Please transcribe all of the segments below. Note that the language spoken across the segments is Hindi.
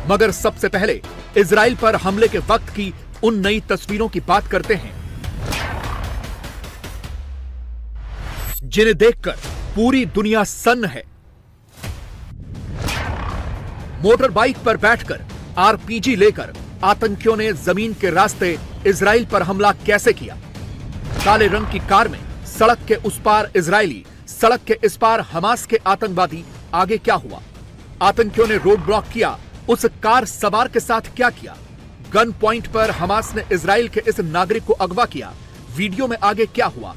मगर सबसे पहले इजराइल पर हमले के वक्त की उन नई तस्वीरों की बात करते हैं जिन्हें देखकर पूरी दुनिया सन्न है। मोटर बाइक पर बैठकर आरपीजी लेकर आतंकियों ने जमीन के रास्ते इजराइल पर हमला कैसे किया? काले रंग की कार में सड़क के उस पार इजरायली, सड़क के इस पार हमास के आतंकवादी। आगे क्या हुआ? आतंकियों ने रोड ब्लॉक किया, उस कार सवार के साथ क्या किया? गन पॉइंट पर हमास ने इजराइल के इस नागरिक को अगवा किया। वीडियो में आगे क्या हुआ?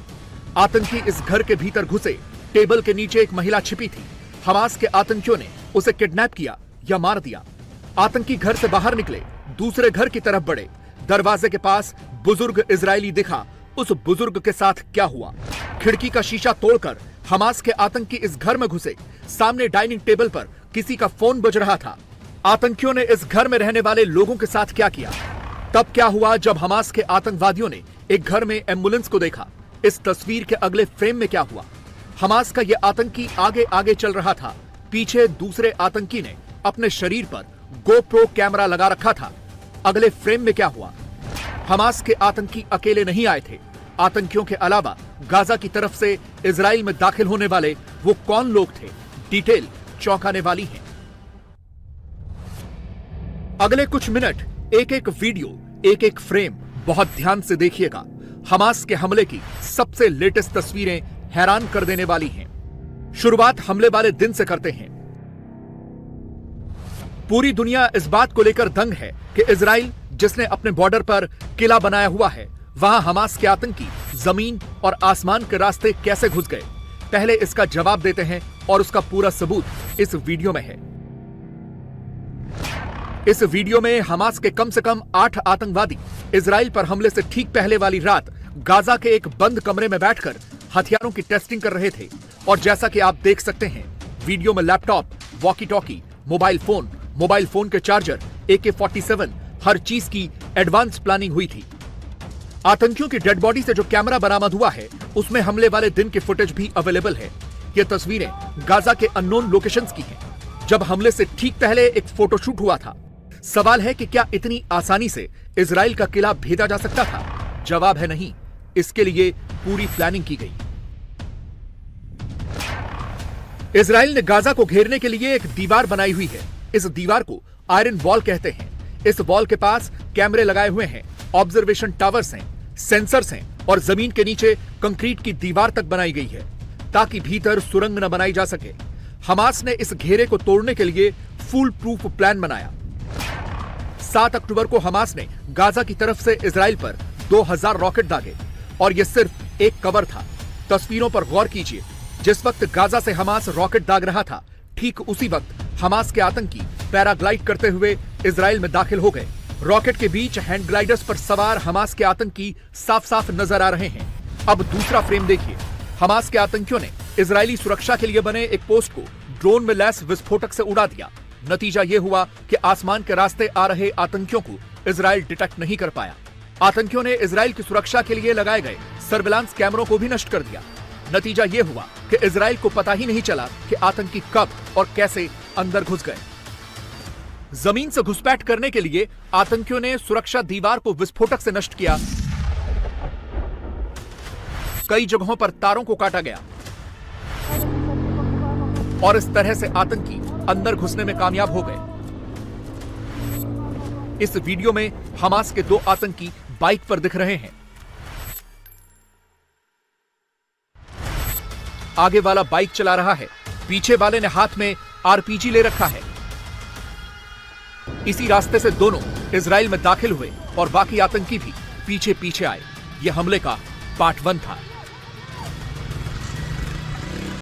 आतंकी इस घर के भीतर घुसे, टेबल के नीचे एक महिला छिपी थी। हमास के आतंकियों ने उसे किडनैप किया या मार दिया। आतंकी घर से बाहर निकले, दूसरे घर की तरफ बढ़े। दरवाजे के पास बुजुर्ग इजरायली दिखा, उस बुजुर्ग के साथ क्या हुआ? खिड़की का शीशा तोड़कर हमास के आतंकी इस घर में घुसे। सामने डाइनिंग टेबल पर किसी का फोन बज रहा था। आतंकियों ने इस घर में रहने वाले लोगों के साथ क्या किया? तब क्या हुआ जब हमास के आतंकवादियों ने एक घर में एम्बुलेंस को देखा? इस तस्वीर के अगले फ्रेम में क्या हुआ? हमास का यह आतंकी आगे आगे चल रहा था, पीछे दूसरे आतंकी ने अपने शरीर पर गोप्रो कैमरा लगा रखा था। अगले फ्रेम में क्या हुआ? हमास के आतंकी अकेले नहीं आए थे। आतंकियों के अलावा गाजा की तरफ से इजराइल में दाखिल होने वाले वो कौन लोग थे? डिटेल चौंकाने वाली है। अगले कुछ मिनट एक एक वीडियो, एक एक फ्रेम बहुत ध्यान से देखिएगा। हमास के हमले की सबसे लेटेस्ट तस्वीरें हैरान कर देने वाली हैं। शुरुआत हमले वाले दिन से करते हैं। पूरी दुनिया इस बात को लेकर दंग है कि इजराइल, जिसने अपने बॉर्डर पर किला बनाया हुआ है, वहां हमास के आतंकी जमीन और आसमान के रास्ते कैसे घुस गए? पहले इसका जवाब देते हैं और उसका पूरा सबूत इस वीडियो में है। इस वीडियो में हमास के कम से कम 8 आतंकवादी इजराइल पर हमले से ठीक पहले वाली रात गाजा के एक बंद कमरे में बैठकर हथियारों की टेस्टिंग कर रहे थे। और जैसा कि आप देख सकते हैं, वीडियो में laptop, walkie talkie, mobile phone के चार्जर, AK-47, हर चीज की एडवांस प्लानिंग हुई थी। आतंकियों की डेड बॉडी से जो कैमरा बरामद हुआ है, उसमें हमले वाले दिन की फुटेज भी अवेलेबल है। ये तस्वीरें गाजा के अननोन लोकेशंस की हैं, जब हमले से ठीक पहले एक फोटोशूट हुआ था। सवाल है कि क्या इतनी आसानी से इजराइल का किला भेदा जा सकता था? जवाब है नहीं। इसके लिए पूरी प्लानिंग की गई। इजराइल ने गाजा को घेरने के लिए एक दीवार बनाई हुई है। इस दीवार को आयरन वॉल कहते हैं। इस वॉल के पास कैमरे लगाए हुए हैं, ऑब्जर्वेशन टावर्स हैं, सेंसर्स हैं और जमीन के नीचे कंक्रीट की दीवार तक बनाई गई है ताकि भीतर सुरंग न बनाई जा सके। हमास ने इस घेरे को तोड़ने के लिए फुल प्रूफ प्लान बनाया। 7 अक्टूबर को हमास ने गाजा की तरफ से इजराइल पर 2000 रॉकेट दागे और यह सिर्फ एक कवर था। तस्वीरों पर गौर कीजिए। जिस वक्त गाजा से हमास रॉकेट दाग रहा था, ठीक उसी वक्त हमास के आतंकी पैराग्लाइड करते हुए इजराइल में दाखिल हो गए। रॉकेट के बीच हैंड ग्लाइडर्स पर सवार हमास के आतंकी साफ साफ नजर आ रहे हैं। अब दूसरा फ्रेम देखिए। हमास के आतंकियों ने इजरायली सुरक्षा के लिए बने एक पोस्ट को ड्रोन में लैस विस्फोटक से उड़ा दिया। नतीजा यह हुआ कि आसमान के रास्ते आ रहे आतंकियों को इजराइल डिटेक्ट नहीं कर पाया। आतंकियों ने इजराइल की सुरक्षा के लिए लगाए गए सर्विलांस कैमरों को भी नष्ट कर दिया। नतीजा यह हुआ कि इजराइल को पता ही नहीं चला कि आतंकी कब और कैसे अंदर घुस गए। जमीन से घुसपैठ करने के लिए आतंकियों ने सुरक्षा दीवार को विस्फोटक से नष्ट किया। कई जगहों पर तारों को काटा गया और इस तरह से आतंकी अंदर घुसने में कामयाब हो गए। इस वीडियो में हमास के 2 आतंकी बाइक पर दिख रहे हैं। आगे वाला बाइक चला रहा है, पीछे वाले ने हाथ में आरपीजी ले रखा है। इसी रास्ते से दोनों इजराइल में दाखिल हुए और बाकी आतंकी भी पीछे पीछे आए। यह हमले का पार्ट 1 था।